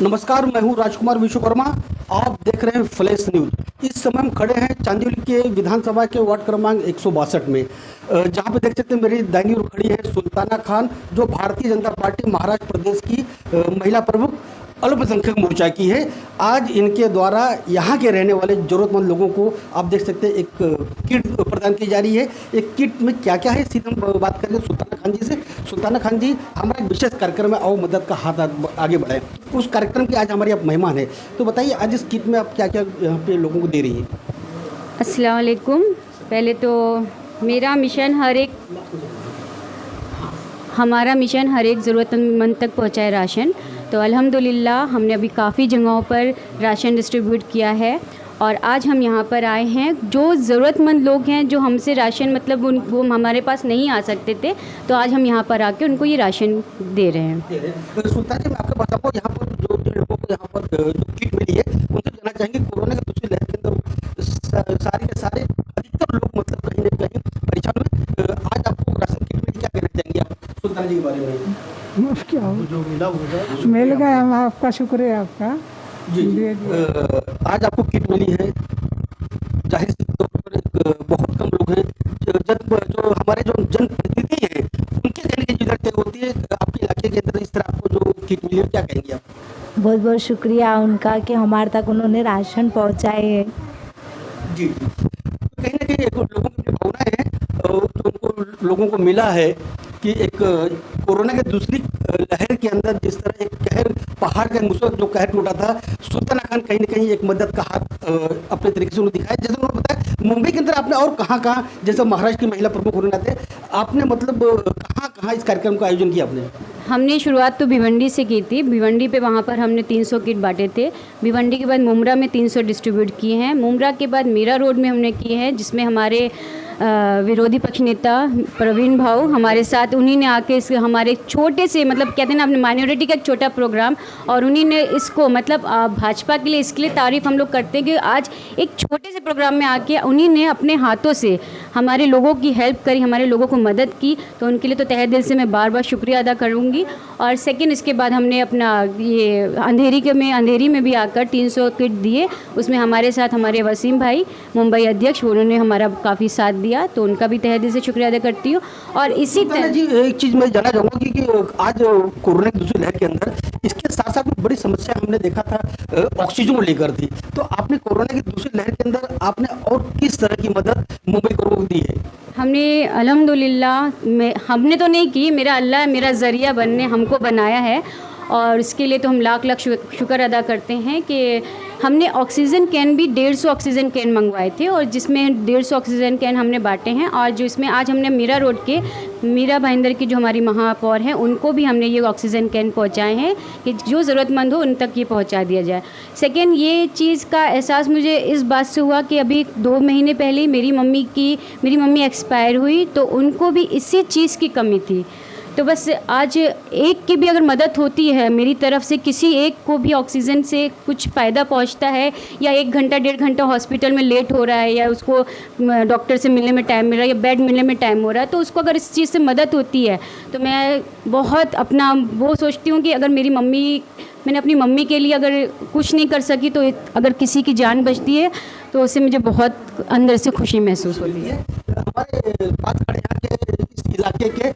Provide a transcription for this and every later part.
नमस्कार, मैं हूं राजकुमार विश्वकर्मा। आप देख रहे हैं फ्लैश न्यूज। इस समय हम खड़े हैं चांदीवली के विधानसभा के वार्ड क्रमांक 162 में, जहां पे देख सकते हैं मेरी दाहिनी ओर खड़ी है सुल्ताना खान, जो भारतीय जनता पार्टी महाराष्ट्र प्रदेश की महिला प्रमुख अल्पसंख्यक मोर्चा की है। आज इनके द्वारा यहाँ के रहने वाले ज़रूरतमंद लोगों को आप देख सकते हैं एक किट प्रदान की जा रही है। एक किट में क्या क्या है, सीधे हम बात करेंगे सुल्ताना खान जी से। सुल्ताना खान जी, हमारा एक विशेष कार्यक्रम है, आओ मदद का हाथ आगे बढ़ाएं। उस कार्यक्रम की आज हमारी आप मेहमान है, तो बताइए आज इस किट में आप क्या क्या यहाँ पे लोगों को दे रही हैं। अस्सलाम वालेकुम। पहले तो हमारा मिशन हर एक ज़रूरतमंद तक पहुँचाए राशन। तो अल्हम्दुलिल्लाह हमने अभी काफ़ी जगहों पर राशन डिस्ट्रीब्यूट किया है और आज हम यहाँ पर आए हैं। जो ज़रूरतमंद लोग हैं, जो हमसे राशन मतलब वो हमारे पास नहीं आ सकते थे, तो आज हम यहाँ पर आके उनको ये राशन दे रहे हैं। सुल्तान जी, मैं आपको बताऊँ, यहाँ पर जो लोगों को यहाँ पर जो किट मिली है उनसे जानना चाहेंगे। कोरोना की दूसरी लहर के अंदर सारे के सारे अधिकतर लोग मतलब कहीं ना कहीं परेशान हुए। आज आपको राशन किट मिली, क्या कहना चाहेंगे आप सुल्तान जी के बारे में? क्या हो जो मिल गया, हम आपका शुक्रिया आपका जी। आज आपको किट मिली है, जाहिर सी तौर पर एक बहुत कम लोग हैं जो हमारे जो जनप्रतिनिधि हैं उनके देने की जिम्मेदारी तय होती है। आपके इलाके के अंदर इस तरह आपको जो किट मिली है, क्या कहेंगे आप? बहुत बहुत शुक्रिया उनका कि हमारे तक उन्होंने राशन पहुंचाए है। जी, कहीं ना कहीं लोगों की जो भावना है जो उनको लोगों को मिला है कि एक कोरोना की दूसरी लहर के अंदर जिस तरह एक कहर पहाड़ का मुसलत जो कहर टूटा था, सुल्ताना खान कहीं ना कहीं एक मदद का हाथ अपने तरीके से उन्होंने दिखाया। जैसे उन्होंने बताया मुंबई के अंदर आपने और कहाँ जैसे महाराष्ट्र की महिला प्रमुख होने नाते आपने मतलब कहाँ इस कार्यक्रम का आयोजन किया आपने? हमने शुरुआत तो भिवंडी से की थी। भिवंडी पे वहाँ पर हमने 300 किट बांटे थे। भिवंडी के बाद मुमरा में 300 डिस्ट्रीब्यूट किए हैं। मुमरा के बाद मीरा रोड में हमने किए हैं, जिसमें हमारे विरोधी पक्ष नेता प्रवीण भाऊ हमारे साथ, उन्हीं ने आके इस हमारे छोटे से मतलब कहते हैं ना अपने माइनॉरिटी का एक छोटा प्रोग्राम, और उन्हीं ने इसको मतलब भाजपा के लिए इसके लिए तारीफ़ हम लोग करते हैं कि आज एक छोटे से प्रोग्राम में आके उन्हीं ने अपने हाथों से हमारे लोगों की हेल्प करी, हमारे लोगों को मदद की। तो उनके लिए तो तहे दिल से मैं बार बार शुक्रिया अदा करूँगी। और सेकेंड, इसके बाद हमने अपना ये अंधेरी में भी आकर 300 किट दिए। उसमें हमारे साथ हमारे वसीम भाई मुंबई अध्यक्ष, उन्होंने हमारा काफ़ी साथ दिया, तो उनका भी तहे दिल से शुक्रिया अदा करती हूँ। और इसी तरह जी, एक चीज़ मैं जानना चाहूँगा कि आज कोरोना की दूसरी लहर के अंदर इसके साथ साथ बड़ी समस्या हमने देखा था ऑक्सीजन को लेकर थी। तो आपने कोरोना की दूसरी लहर के अंदर आपने और किस तरह की मदद मुंबई को दी है? हमने अल्हम्दुलिल्लाह हमने तो नहीं की, मेरा अल्लाह मेरा ज़रिया बनने हमको बनाया है, और इसके लिए तो हम लाख लाख शुक्र अदा करते हैं कि हमने ऑक्सीजन कैन भी 150 ऑक्सीजन कैन मंगवाए थे, और जिसमें 150 ऑक्सीजन कैन हमने बांटे हैं। और जो इसमें आज हमने मीरा रोड के मीरा भाईंदर की जो हमारी महापौर हैं, उनको भी हमने ये ऑक्सीजन कैन पहुंचाए हैं कि जो ज़रूरतमंद हो उन तक ये पहुंचा दिया जाए। सेकेंड, ये चीज़ का एहसास मुझे इस बात से हुआ कि अभी 2 महीने पहले मेरी मम्मी एक्सपायर हुई, तो उनको भी इसी चीज़ की कमी थी। तो बस आज एक की भी अगर मदद होती है मेरी तरफ से, किसी एक को भी ऑक्सीजन से कुछ फ़ायदा पहुंचता है, या 1 घंटा 1.5 घंटा हॉस्पिटल में लेट हो रहा है, या उसको डॉक्टर से मिलने में टाइम मिल रहा है, या बेड मिलने में टाइम हो रहा है, तो उसको अगर इस चीज़ से मदद होती है, तो मैं बहुत अपना वो सोचती हूँ कि अगर मैंने अपनी मम्मी के लिए अगर कुछ नहीं कर सकी, तो अगर किसी की जान बचती है तो उससे मुझे बहुत अंदर से खुशी महसूस होती है। हमारे बात करें यहाँ के इस इलाके के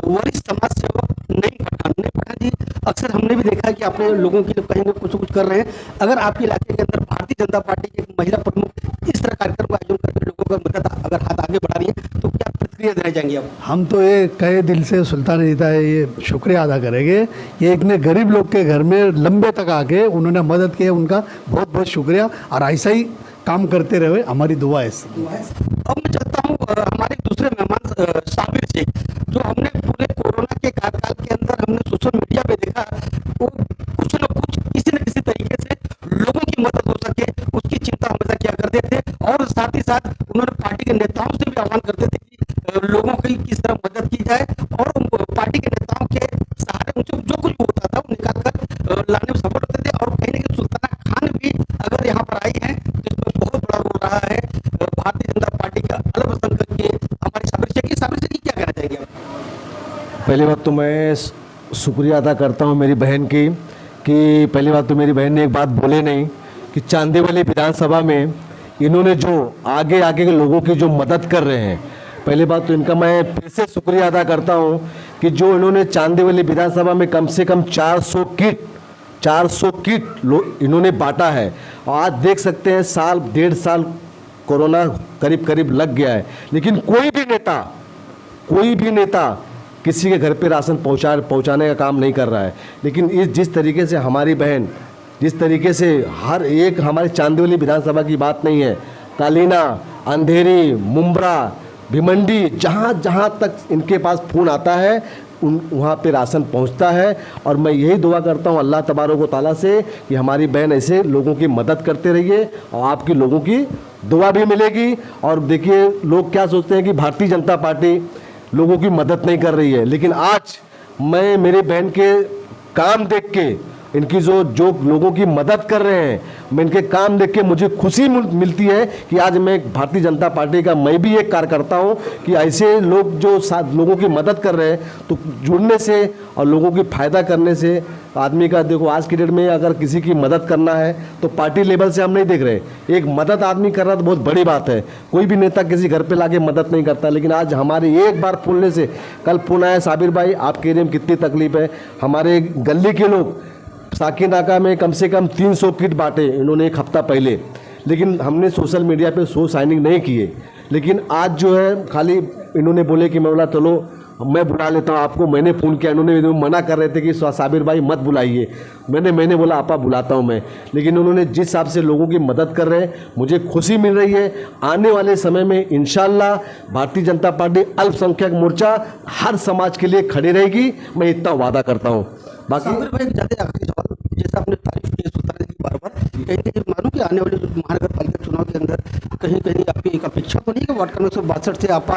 वरिष्ठ समाज सेवक नईम पठान जी, अक्सर हमने भी देखा है कि आपने लोगों के लिए कहीं ना कुछ कर रहे हैं। अगर आपके इलाके के अंदर भारतीय जनता पार्टी की एक महिला प्रमुख इस तरह कार्यक्रम का आयोजन करके लोगों का मदद अगर हाथ आगे बढ़ा रही है, तो क्या प्रतिक्रिया देना चाहेंगे आप? हम तो ये कहे दिल से सुल्तान नेता है ये शुक्रिया अदा करेंगे। ये इतने गरीब लोग के घर में लंबे तक आके उन्होंने मदद की है, उनका बहुत बहुत शुक्रिया, और ऐसा ही काम करते रहे, हमारी दुआ है। अब मैं चाहता हूँ हमारे दूसरे मेहमान साबिर शेख, जो हमने पूरे कोरोना के कार्यकाल के अंदर हमने सोशल मीडिया पे देखा, वो कुछ न कुछ किसी न किसी तरीके से लोगों की मदद हो सके उसकी चिंता हमेशा किया करते थे, और साथ ही साथ उन्होंने पार्टी के नेताओं से भी आह्वान करते थे कि लोगों की किस तरह मदद की जाए, और पार्टी के नेताओं के सहारे उनसे जो कुछ होता था वो निकाल कर लाने में सफल होते थे। और कहीं ना कहीं सुल्ताना खान भी अगर यहाँ पर आई है तो इसमें बहुत बड़ा रोल रहा है भारतीय जनता पार्टी का अल्पसंख्यक के हमारी साबिर शेख क्या कहना चाहेंगे आप? पहली बात तो मैं शुक्रिया अदा करता हूँ मेरी बहन की कि पहली बात तो मेरी बहन ने एक बात बोले नहीं कि चांदीवली विधानसभा में इन्होंने जो आगे आगे के लोगों की जो मदद कर रहे हैं, पहली बात तो इनका मैं फिर से शुक्रिया अदा करता हूं कि जो इन्होंने चांदीवली विधानसभा में कम से कम 400 किट इन्होंने बांटा है। और आज देख सकते हैं साल 1.5 साल कोरोना करीब करीब लग गया है, लेकिन कोई भी नेता किसी के घर पे राशन पहुंचाने का काम नहीं कर रहा है। लेकिन जिस तरीके से हमारी बहन, जिस तरीके से हर एक, हमारे चांदीवली विधानसभा की बात नहीं है, कालीना, अंधेरी, मुंब्रा, भिमंडी, जहाँ तक इनके पास फ़ोन आता है वहाँ पे राशन पहुँचता है। और मैं यही दुआ करता हूँ अल्लाह तबारक व तआला से कि हमारी बहन ऐसे लोगों की मदद करते रहिए और आपकी लोगों की दुआ भी मिलेगी। और देखिए, लोग क्या सोचते हैं कि भारतीय जनता पार्टी लोगों की मदद नहीं कर रही है, लेकिन आज मैं मेरी बहन के काम देख के, इनकी जो लोगों की मदद कर रहे हैं, मैं इनके काम देख के मुझे खुशी मिलती है कि आज मैं भारतीय जनता पार्टी का मैं भी एक कार्यकर्ता हूं कि ऐसे लोग जो लोगों की मदद कर रहे हैं, तो जुड़ने से और लोगों की फ़ायदा करने से आदमी का, देखो आज की डेट में अगर किसी की मदद करना है तो पार्टी लेवल से हम नहीं देख रहे, एक मदद आदमी कर रहा तो बहुत बड़ी बात है। कोई भी नेता किसी घर पे लाके मदद नहीं करता, लेकिन आज हमारे एक बार फूलने से, कल फोन आया, साबिर भाई आपके एरिया में कितनी तकलीफ है, हमारे गली के लोग साकी नाका में कम से कम 300 किट बांटे इन्होंने एक हफ्ता पहले, लेकिन हमने सोशल मीडिया पे शो साइनिंग नहीं किए। लेकिन आज जो है खाली इन्होंने बोले कि मैं बोला चलो मैं बुला लेता हूँ आपको, मैंने फ़ोन किया, इन्होंने मना कर रहे थे कि साबिर भाई मत बुलाइए, मैंने बोला आपा बुलाता हूँ मैं। लेकिन उन्होंने जिस हिसाब से लोगों की मदद कर रहे हैं मुझे खुशी मिल रही है। आने वाले समय में इंशाल्लाह भारतीय जनता पार्टी अल्पसंख्यक मोर्चा हर समाज के लिए खड़ी रहेगी, मैं इतना वादा करता हूँ। बाकी साबिर भाई, ज़्यादा आखिरी सवाल, जैसे आपने तारीफ की सुल्तान की बार कहीं मानो कि आने वाले महानगर पालिका चुनाव के अंदर कहीं आपकी एक अपेक्षा तो नहीं कि वार्ड क्रमांक 162 से आप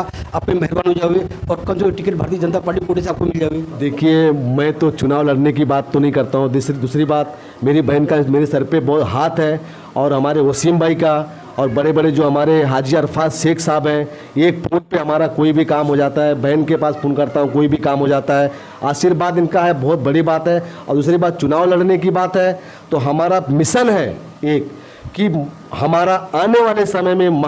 पे मेहरबान हो जावे और कौन जो टिकट भारतीय जनता पार्टी कोटे से आपको मिल जावे? देखिए, मैं तो चुनाव लड़ने की बात तो नहीं करता हूँ। दूसरी बात, मेरी बहन का मेरे सर पे बहुत हाथ है, और हमारे वसीम भाई का, और बड़े बड़े जो हमारे हाजी अरफात शेख साहब हैं, एक फ़ोन पे हमारा कोई भी काम हो जाता है, बहन के पास फ़ोन करता हूँ कोई भी काम हो जाता है, आशीर्वाद इनका है, बहुत बड़ी बात है। और दूसरी बात, चुनाव लड़ने की बात है तो हमारा मिशन है एक कि हमारा आने वाले समय में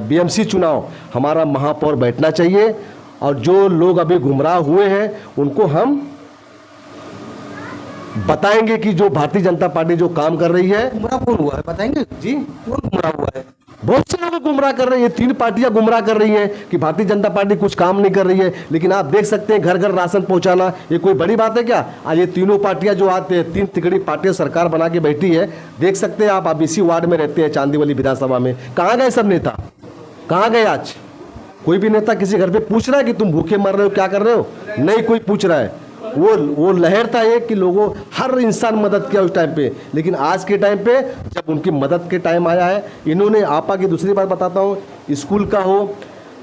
बीएमसी चुनाव हमारा महापौर बैठना चाहिए, और जो लोग अभी गुमराह हुए हैं उनको हम बताएंगे कि जो भारतीय जनता पार्टी जो काम कर रही है। गुमराह कौन हुआ है बताएंगे जी? कौन गुमराह हुआ है? बहुत से लोग गुमराह कर रहे हैं, 3 पार्टियां गुमराह कर रही हैं कि भारतीय जनता पार्टी कुछ काम नहीं कर रही है। लेकिन आप देख सकते हैं घर घर राशन पहुंचाना, ये कोई बड़ी बात है क्या? आज ये तीनों पार्टियां जो आते हैं, 3 तिकड़ी पार्टियां सरकार बना के बैठी है, देख सकते हैं आप इसी वार्ड में रहते हैं चांदीवली विधानसभा में, कहाँ गए सब नेता, कहाँ गए आज? कोई भी नेता किसी घर पे पूछ रहा है कि तुम भूखे मर रहे हो, क्या कर रहे हो? नहीं कोई पूछ रहा है। वो लहर था एक कि लोगों, हर इंसान मदद किया उस टाइम पे, लेकिन आज के टाइम पे जब उनकी मदद के टाइम आया है, इन्होंने आपा की दूसरी बात बताता हूँ, स्कूल का हो,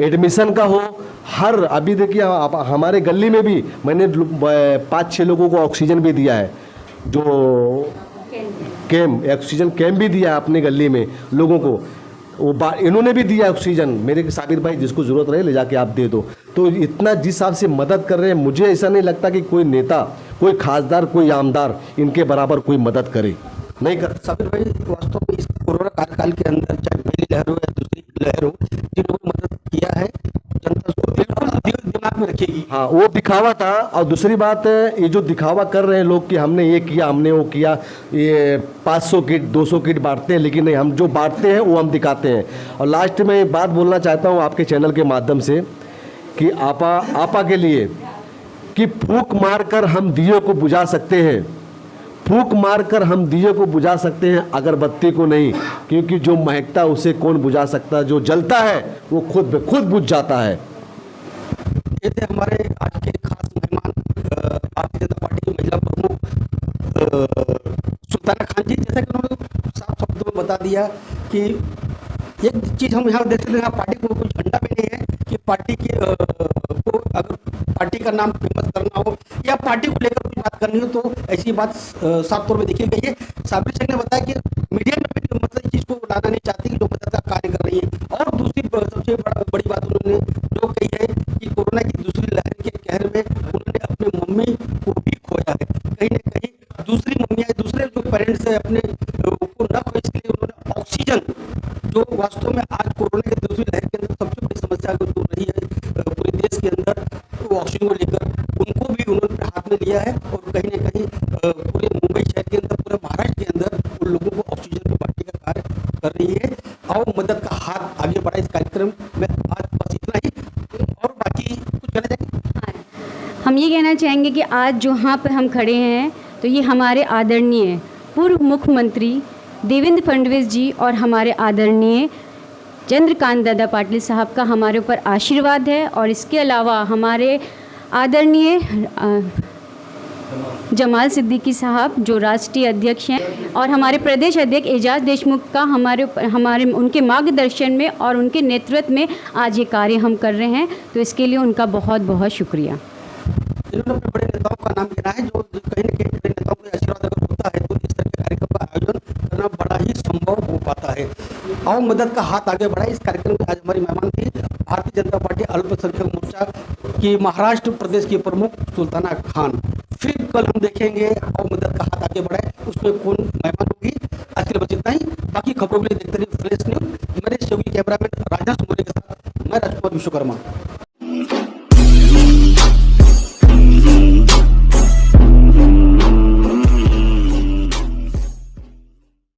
एडमिशन का हो, हर अभी देखिए हमारे गली में भी मैंने 5-6 लोगों को ऑक्सीजन भी दिया है, जो ऑक्सीजन कैंप भी दिया है अपने गली में लोगों को, इन्होंने भी दिया ऑक्सीजन। मेरे साबिर भाई जिसको ज़रूरत रहे ले जाके आप दे दो। तो इतना जिस हिसाब से मदद कर रहे हैं, मुझे ऐसा नहीं लगता कि कोई नेता, कोई खासदार, कोई आमदार इनके बराबर कोई मदद करे, नहीं कर। साबिर भाई, वास्तव में इस कोरोना कार्यकाल के अंदर चाहे पहली लहर हो या दूसरी लहर हो, जिन लोगों ने मदद किया है जनता उसको बिल्कुल दिमाग में रखेगी। हाँ, वो दिखावा था। और दूसरी बात, ये जो दिखावा कर रहे हैं लोग कि हमने ये किया, हमने वो किया, ये 500 किट 200 किट बांटते हैं, लेकिन नहीं, हम जो बांटते हैं वो हम दिखाते हैं। और लास्ट में एक बात बोलना चाहता हूँ आपके चैनल के माध्यम से कि आपा के लिए कि फूंक मारकर हम दिए को बुझा सकते हैं, फूंक मारकर हम दिए को बुझा सकते हैं, अगरबत्ती को नहीं, क्योंकि जो महकता है उसे कौन बुझा सकता है, जो जलता है वो खुद ब खुद बुझ जाता है। ये थे हमारे आज के खास मेहमान, भारतीय जनता पार्टी की महिला प्रमुख सुल्ताना खान जी। जैसा कि उन्होंने साफ शब्दों में बता दिया कि एक चीज़ हम यहाँ देखते हैं, यहाँ पार्टी को कोई झंडा भी नहीं है कि पार्टी की को अगर पार्टी का नाम फेमस करना हो या पार्टी को लेकर कोई बात करनी हो तो ऐसी बात साफ तौर पर देखी गई है। साबिर शेख ने बताया कि मीडिया में भी मतलब इस चीज़ को लाना नहीं चाहती कि जो मदद कार्य कर रही है। और दूसरी सबसे बड़ी बात उन्होंने जो कही है कि कोरोना की दूसरी लहर के कहर में उन्होंने अपनी मम्मी को भी खोया है, कहीं ना कहीं दूसरी मम्मी दिया है और कहीं ना कहीं पूरे मुंबई शहर के अंदर, पूरे महाराष्ट्र के अंदर उन लोगों को ऑक्सीजन की बांटने का कार्य कर रही है। आओ मदद का हाथ आगे बढ़ा इस कार्यक्रम में। आज बस इतना ही, और बाकी कुछ कहना चाहेंगे? हम ये कहना चाहेंगे कि आज जहाँ पर हम खड़े हैं तो ये हमारे आदरणीय पूर्व मुख्यमंत्री देवेंद्र फडणवीस जी और हमारे आदरणीय चंद्रकांत दादा पाटिल साहब का हमारे ऊपर आशीर्वाद है। और इसके अलावा हमारे आदरणीय जमाल सिद्दीकी साहब जो राष्ट्रीय अध्यक्ष हैं और हमारे प्रदेश अध्यक्ष एजाज देशमुख का हमारे उनके मार्गदर्शन में और उनके नेतृत्व में आज ये कार्य हम कर रहे हैं, तो इसके लिए उनका बहुत बहुत शुक्रिया। इन्होंने अपने बड़े नेताओं का नाम गिना है, जो कहीं ना कहीं बड़े नेताओं के आशीर्वाद अगर होता है तो इस तरह के कार्यक्रम का आयोजन करना बड़ा ही संभव हो पाता है। आओ मदद का हाथ आगे बढ़ाए इस कार्यक्रम में आज हमारी मेहमान थी भारतीय जनता पार्टी अल्पसंख्यक मोर्चा की महाराष्ट्र प्रदेश की प्रमुख सुल्ताना खान। फिर कल हम देखेंगे आओ मदद का हाथ आगे बढ़ाए उसमें कौन मेहमान होगी। आज के लिए बस इतना ही, बाकी खबरों के लिए देखते रहिए फ्लैश न्यूज। मेरे सहयोगी कैमरामैन राजनाथ सुमरे के साथ मैं राजकुमार विश्वकर्मा।